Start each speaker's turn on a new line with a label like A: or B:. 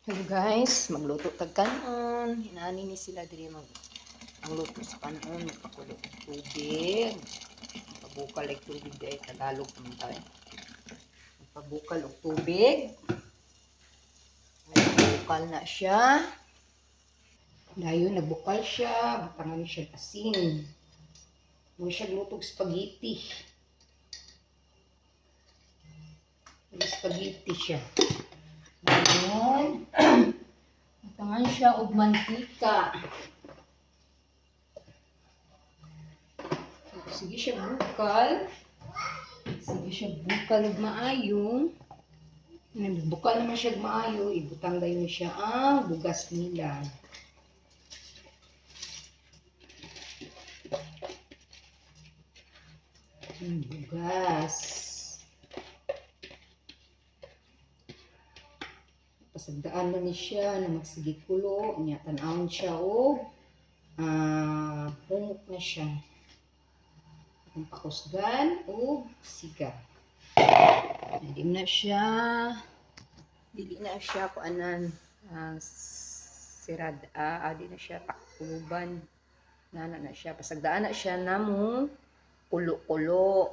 A: Hello guys, magluto tag kanon. Hinani ni sila diri ang luto sa kanon, magpakulo og tubig. Magpabukal og tubig dai Tagalog naman tayo. Magpabukal og tubig. Nagbukal na siya. Dayon nagbukal siya, butangan siya asin. Mo siya lutog spaghetti. Spaghetti siya. Dayon butangan siya og mantika. Sige siya bukal. Sige siya bukal og maayo. Nagbukal naman siya og maayo, ibutang dayon siya ang bugas nila. Bugas. Pasagdaan na ni siya na magsige kulo, nya tan-awon siya og humok na siya. Ang pakusgan og siga. Dili na siya kuanan sirad di na siya takuluban na siya pasagdaan na siya namo kulo-kulo.